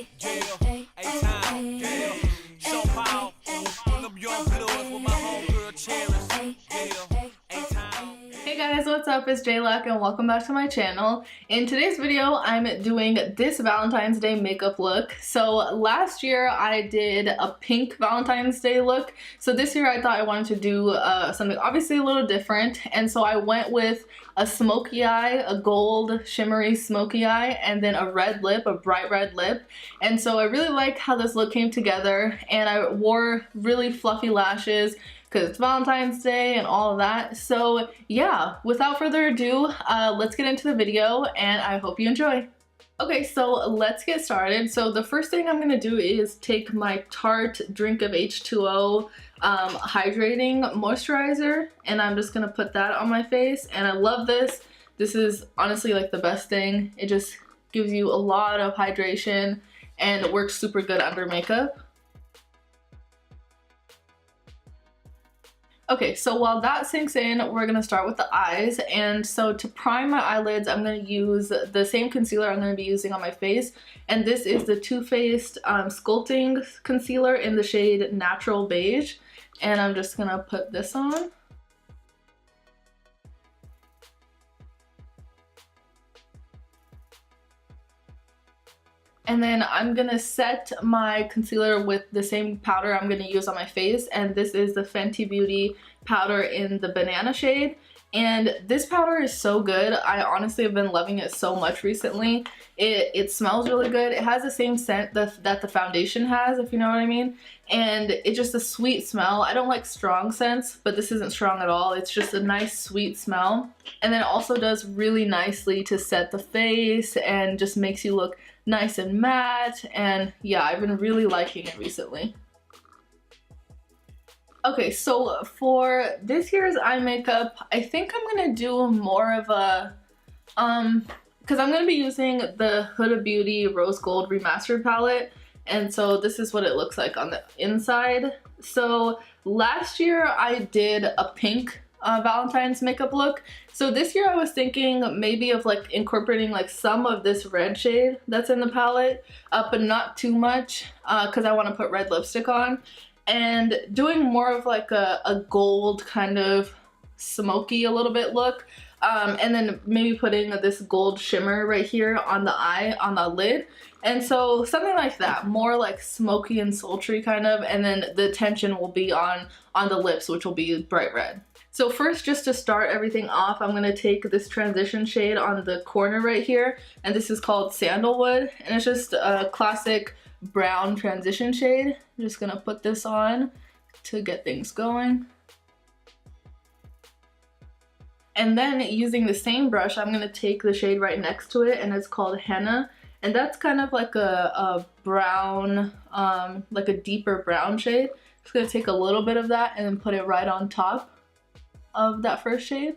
Hey guys, what's up? It's Lakh and welcome back to my channel. In today's video, I'm doing this Valentine's Day makeup look. So last year I did a pink Valentine's Day look. So this year I thought I wanted to do something obviously a little different. And so I went with a smoky eye, a gold shimmery smoky eye, and then a red lip, a bright red lip. And so I really like how this look came together, and I wore really fluffy lashes because it's Valentine's Day and all of that. So yeah, without further ado, let's get into the video and I hope you enjoy. Okay, so let's get started. So the first thing I'm gonna do is take my Tarte Drink of H2O hydrating moisturizer, and I'm just gonna put that on my face. And I love this. This is honestly like the best thing. It just gives you a lot of hydration and it works super good under makeup. Okay, so while that sinks in, we're gonna start with the eyes. And so to prime my eyelids, I'm gonna use the same concealer I'm gonna be using on my face. And this is the Too Faced Sculpting concealer in the shade Natural Beige. And I'm just gonna put this on. And then I'm gonna set my concealer with the same powder I'm gonna use on my face, and this is the Fenty Beauty powder in the banana shade. And this powder is so good. I honestly have been loving it so much recently. It smells really good. It has the same scent that the foundation has, if you know what I mean. And it's just a sweet smell. I don't like strong scents, but this isn't strong at all. It's just a nice sweet smell. And then it also does really nicely to set the face and just makes you look nice and matte. And yeah, I've been really liking it recently. Okay, so for this year's eye makeup, I think I'm gonna do more of a, because I'm gonna be using the Huda Beauty Rose Gold Remastered palette, and so this is what it looks like on the inside. So last year I did a pink Valentine's makeup look. So this year I was thinking maybe of like incorporating like some of this red shade that's in the palette, but not too much, because I want to put red lipstick on. And doing more of like a gold kind of smoky a little bit look, and then maybe putting this gold shimmer right here on the eye, on the lid. And so something like that, more like smoky and sultry kind of, and then the attention will be on the lips, which will be bright red. So first, just to start everything off, I'm gonna take this transition shade on the corner right here, and this is called Sandalwood, and it's just a classic brown transition shade. I'm just gonna put this on to get things going. And then using the same brush, I'm gonna take the shade right next to it, and it's called Henna. And that's kind of like a brown, like a deeper brown shade. Just gonna take a little bit of that and then put it right on top of that first shade.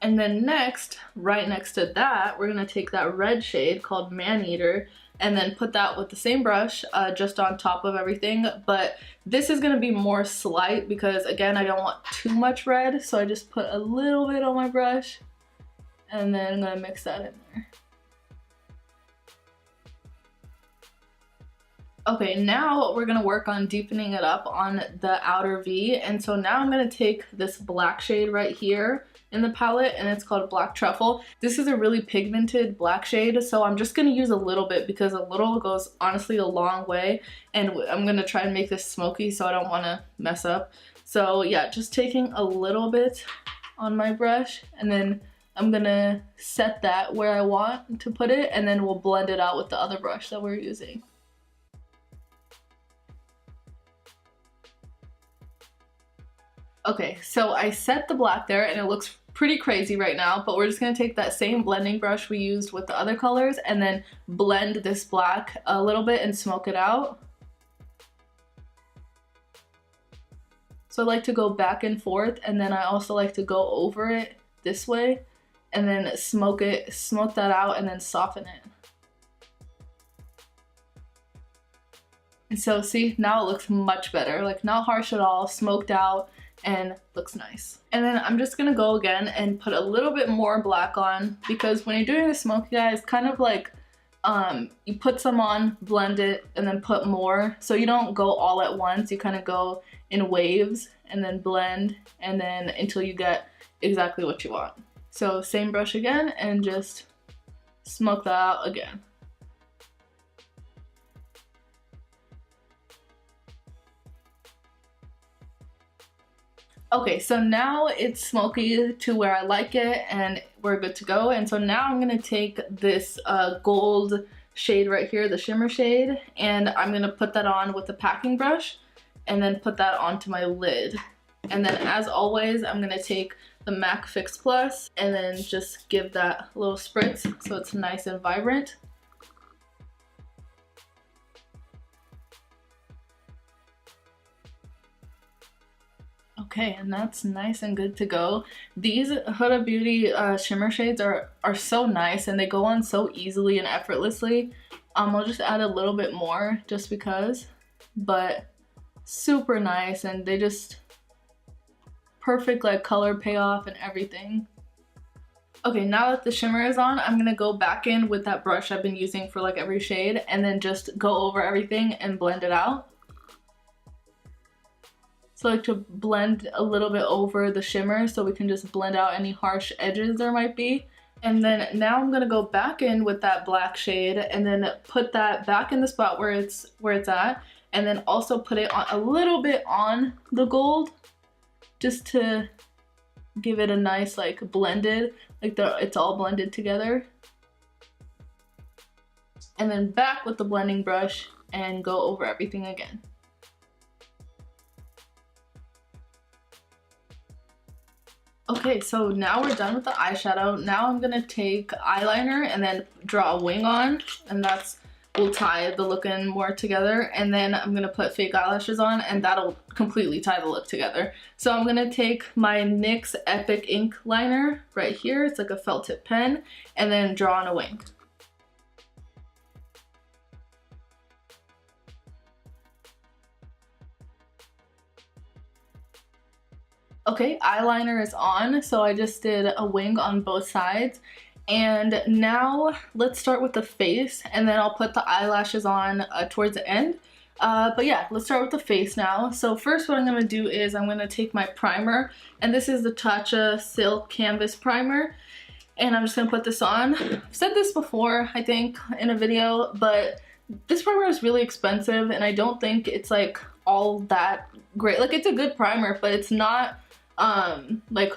And then next, right next to that, we're gonna take that red shade called Maneater and then put that with the same brush just on top of everything. But this is gonna be more slight because again, I don't want too much red, so I just put a little bit on my brush and then I'm gonna mix that in there. Okay, now we're gonna work on deepening it up on the outer V. And so now I'm gonna take this black shade right here in the palette, and it's called Black Truffle. This is a really pigmented black shade, so I'm just gonna use a little bit because a little goes honestly a long way, and I'm gonna try and make this smoky so I don't wanna mess up. So yeah, just taking a little bit on my brush, and then I'm gonna set that where I want to put it, and then we'll blend it out with the other brush that we're using. Okay, so I set the black there and it looks pretty crazy right now, but we're just gonna take that same blending brush we used with the other colors and then blend this black a little bit and smoke it out. So I like to go back and forth, and then I also like to go over it this way and then smoke that out and then soften it. And so see, now it looks much better, like not harsh at all, smoked out, and looks nice. And then I'm just gonna go again and put a little bit more black on, because when you're doing a smoky eye, it's kind of like you put some on, blend it, and then put more. So you don't go all at once, you kind of go in waves and then blend, and then until you get exactly what you want. So same brush again and just smoke that out again. Okay, so now it's smoky to where I like it and we're good to go. And so now I'm gonna take this gold shade right here, the shimmer shade, and I'm gonna put that on with a packing brush and then put that onto my lid. And then as always, I'm gonna take the MAC Fix Plus and then just give that little spritz so it's nice and vibrant. Okay, and that's nice and good to go. These Huda Beauty shimmer shades are so nice and they go on so easily and effortlessly. I'll just add a little bit more just because, but super nice, and they just perfect like color payoff and everything. Okay, now that the shimmer is on, I'm gonna go back in with that brush I've been using for like every shade and then just go over everything and blend it out. So I like to blend a little bit over the shimmer so we can just blend out any harsh edges there might be. And then now I'm gonna go back in with that black shade and then put that back in the spot where it's at, and then also put it on a little bit on the gold just to give it a nice like blended, like it's all blended together. And then back with the blending brush and go over everything again. Okay, so now we're done with the eyeshadow. Now I'm gonna take eyeliner and then draw a wing on, and will tie the look in more together. And then I'm gonna put fake eyelashes on, and that'll completely tie the look together. So I'm gonna take my NYX Epic Ink Liner right here. It's like a felt tip pen, and then draw on a wing. Okay, eyeliner is on, so I just did a wing on both sides. And now let's start with the face, and then I'll put the eyelashes on towards the end. But yeah, let's start with the face now. So first what I'm gonna do is I'm gonna take my primer, and this is the Tatcha Silk Canvas Primer. And I'm just gonna put this on. I've said this before, I think, in a video, but this primer is really expensive, and I don't think it's like all that great. Like, it's a good primer, but it's not like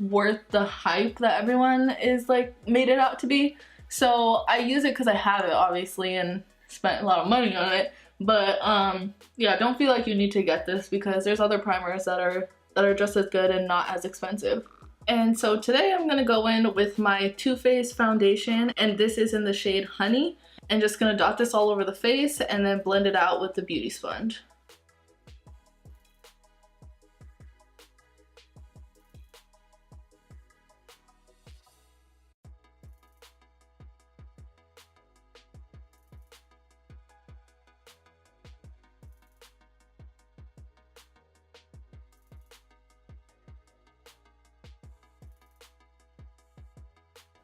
worth the hype that everyone is like made it out to be. So I use it because I have it, obviously, and spent a lot of money on it. But yeah, don't feel like you need to get this because there's other primers that are just as good and not as expensive. And so today I'm gonna go in with my Too Faced foundation, and this is in the shade Honey, and just gonna dot this all over the face and then blend it out with the beauty sponge.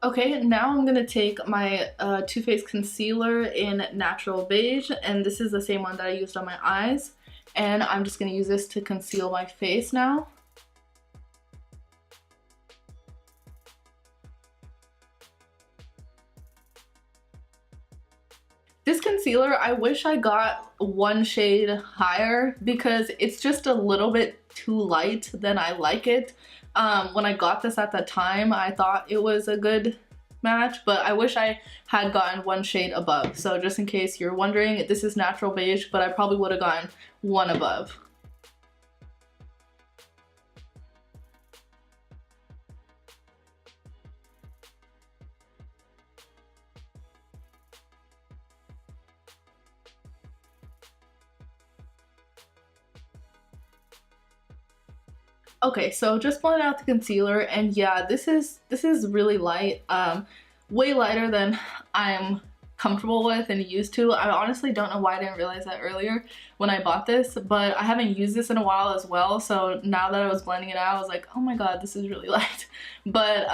Okay, now I'm gonna take my Too Faced concealer in Natural Beige, and this is the same one that I used on my eyes, and I'm just gonna use this to conceal my face now. This concealer, I wish I got one shade higher because it's just a little bit too light than I like it. When I got this at that time, I thought it was a good match, but I wish I had gotten one shade above. So just in case you're wondering, this is Natural Beige, but I probably would have gotten one above. Okay, so just blend out the concealer, and yeah, this is really light, way lighter than I'm comfortable with and used to. I honestly don't know why I didn't realize that earlier when I bought this, but I haven't used this in a while as well, so now that I was blending it out, I was like, oh my god, this is really light. But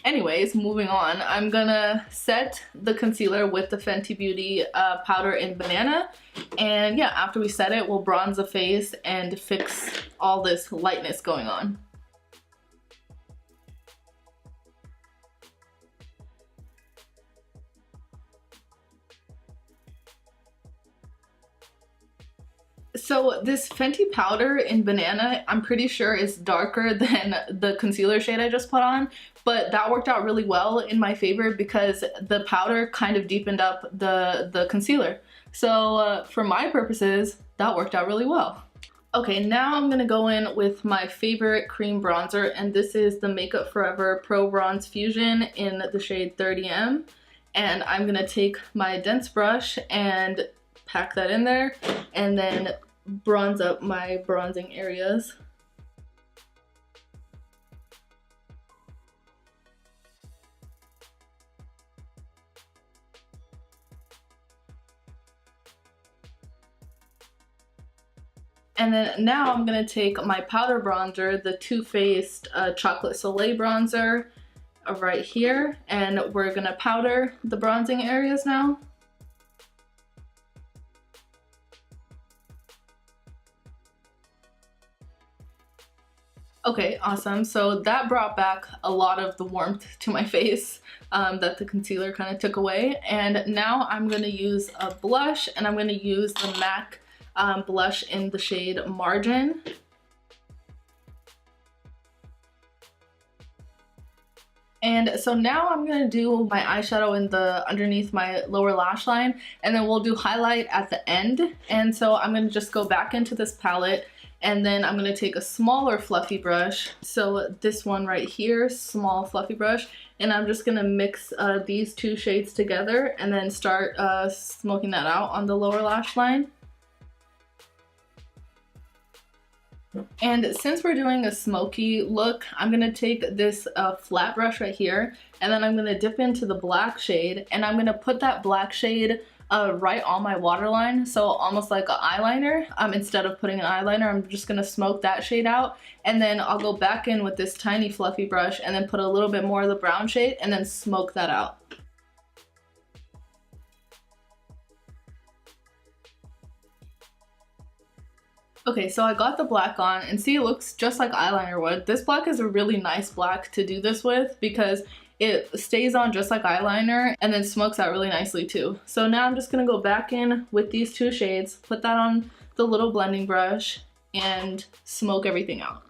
anyways, moving on, I'm gonna set the concealer with the Fenty Beauty powder in Banana, and yeah, after we set it, we'll bronze the face and fix all this lightness going on. So this Fenty powder in Banana, I'm pretty sure is darker than the concealer shade I just put on, but that worked out really well in my favor because the powder kind of deepened up the concealer. So for my purposes, that worked out really well. Okay, now I'm gonna go in with my favorite cream bronzer, and this is the Makeup Forever Pro Bronze Fusion in the shade 30M. And I'm gonna take my dense brush and pack that in there, and then bronze up my bronzing areas. And then now I'm gonna take my powder bronzer, the Too Faced Chocolate Soleil bronzer right here, and we're gonna powder the bronzing areas now. Okay, awesome. So that brought back a lot of the warmth to my face that the concealer kind of took away. And now I'm going to use a blush, and I'm going to use the MAC blush in the shade Margin. And so now I'm going to do my eyeshadow in the underneath my lower lash line, and then we'll do highlight at the end. And so I'm going to just go back into this palette, and then I'm going to take a smaller fluffy brush, so this one right here, small fluffy brush, and I'm just going to mix these two shades together and then start smoking that out on the lower lash line. And since we're doing a smoky look, I'm going to take this flat brush right here, and then I'm going to dip into the black shade, and I'm going to put that black shade right on my waterline, so almost like an eyeliner. Instead of putting an eyeliner, I'm just going to smoke that shade out, and then I'll go back in with this tiny fluffy brush and then put a little bit more of the brown shade and then smoke that out. Okay, so I got the black on, and see, it looks just like eyeliner would. This black is a really nice black to do this with because it stays on just like eyeliner and then smokes out really nicely too. So now I'm just gonna go back in with these two shades, put that on the little blending brush, and smoke everything out.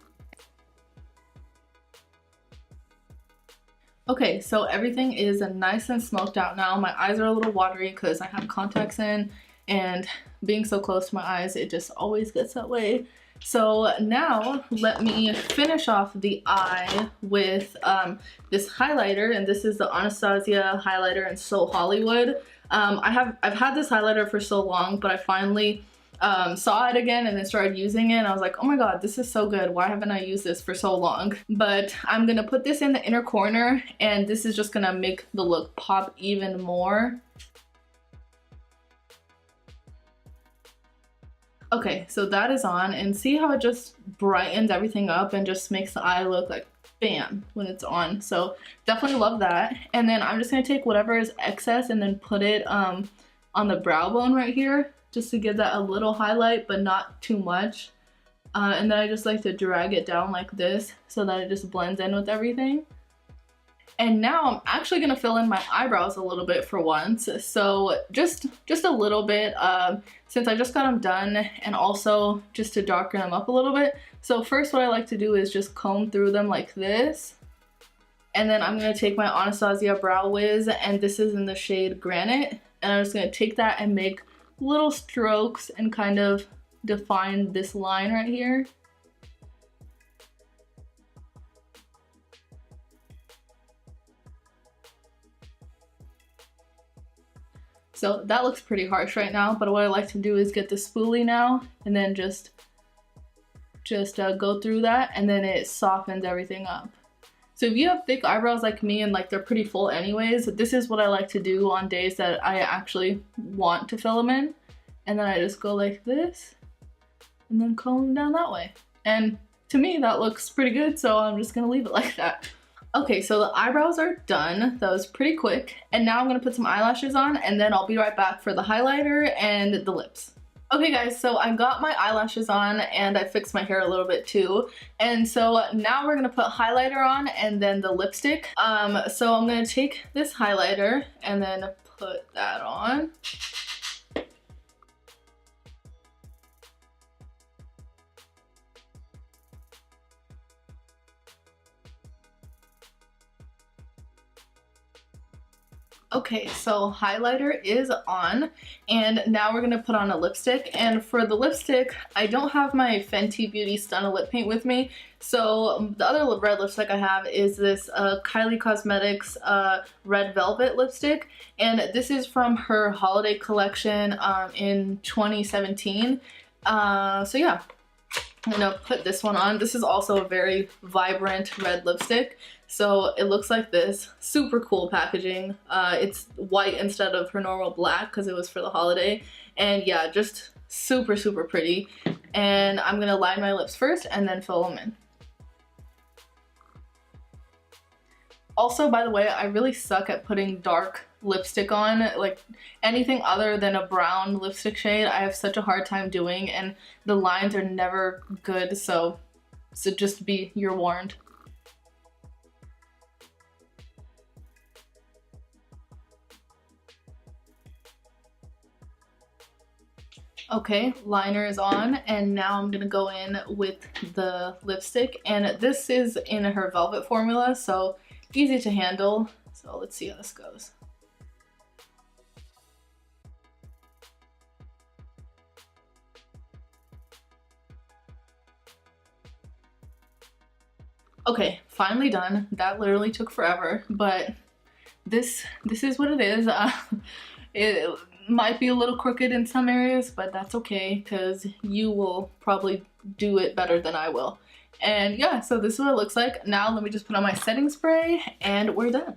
Okay, so everything is nice and smoked out now. My eyes are a little watery because I have contacts in, and being so close to my eyes, it just always gets that way. So now let me finish off the eye with this highlighter, and this is the Anastasia highlighter in So Hollywood. I've had this highlighter for so long, but I finally saw it again and then started using it, and I was like, oh my god, this is so good. Why haven't I used this for so long? But I'm gonna put this in the inner corner, and this is just gonna make the look pop even more. Okay, so that is on, and see how it just brightens everything up and just makes the eye look like bam when it's on. So definitely love that. And then I'm just gonna take whatever is excess and then put it on the brow bone right here, just to give that a little highlight, but not too much. And then I just like to drag it down like this so that it just blends in with everything. And now I'm actually gonna fill in my eyebrows a little bit for once. So just a little bit, since I just got them done, and also just to darken them up a little bit. So first what I like to do is just comb through them like this. And then I'm gonna take my Anastasia Brow Wiz, and this is in the shade Granite. And I'm just gonna take that and make little strokes and kind of define this line right here. So that looks pretty harsh right now, but what I like to do is get the spoolie now and then just go through that, and then it softens everything up. So if you have thick eyebrows like me and like they're pretty full anyways, this is what I like to do on days that I actually want to fill them in. And then I just go like this and then comb them down that way. And to me that looks pretty good, so I'm just gonna leave it like that. Okay, so the eyebrows are done. That was pretty quick. And now I'm gonna put some eyelashes on and then I'll be right back for the highlighter and the lips. Okay guys, so I got my eyelashes on and I fixed my hair a little bit too. And so now we're gonna put highlighter on and then the lipstick. So I'm gonna take this highlighter and then put that on. Okay, so highlighter is on, and now we're gonna put on a lipstick. And for the lipstick, I don't have my Fenty Beauty Stunna lip paint with me, so the other red lipstick I have is this Kylie Cosmetics Red Velvet lipstick, and this is from her holiday collection in 2017. So yeah, I'm gonna put this one on. This is also a very vibrant red lipstick. So it looks like this. Super cool packaging. It's white instead of her normal black because it was for the holiday. And yeah, just super, super pretty. And I'm gonna line my lips first and then fill them in. Also, by the way, I really suck at putting dark lipstick on. Like anything other than a brown lipstick shade, I have such a hard time doing, and the lines are never good, so just you're warned. Okay, liner is on, and now I'm gonna go in with the lipstick, and this is in her velvet formula, so easy to handle. So let's see how this goes. Okay, finally done. That literally took forever, but this is what it is. It might be a little crooked in some areas, but that's okay because you will probably do it better than I will. And yeah, so this is what it looks like. Now let me just put on my setting spray and we're done.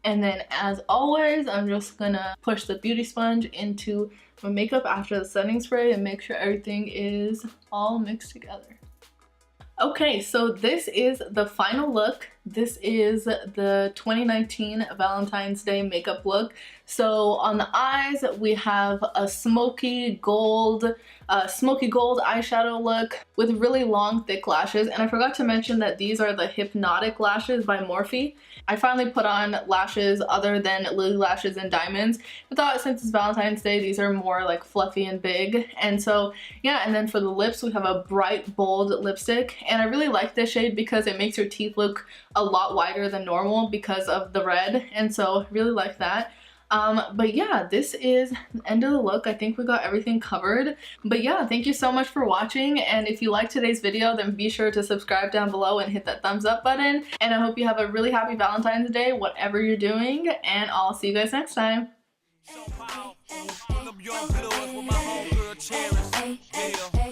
And then as always, I'm just gonna push the beauty sponge into my makeup after the setting spray and make sure everything is all mixed together. Okay, so this is the final look. This is the 2019 Valentine's Day makeup look. So on the eyes, we have a smoky gold eyeshadow look with really long, thick lashes. And I forgot to mention that these are the Hypnotic lashes by Morphe. I finally put on lashes other than Lily Lashes and Diamonds. I thought since it's Valentine's Day, these are more like fluffy and big. And so yeah, and then for the lips, we have a bright, bold lipstick. And I really like this shade because it makes your teeth look a lot wider than normal because of the red. And so I really like that. But yeah, this is the end of the look. I think we got everything covered. But yeah, thank you so much for watching. And if you liked today's video, then be sure to subscribe down below and hit that thumbs up button. And I hope you have a really happy Valentine's Day, whatever you're doing. And I'll see you guys next time. So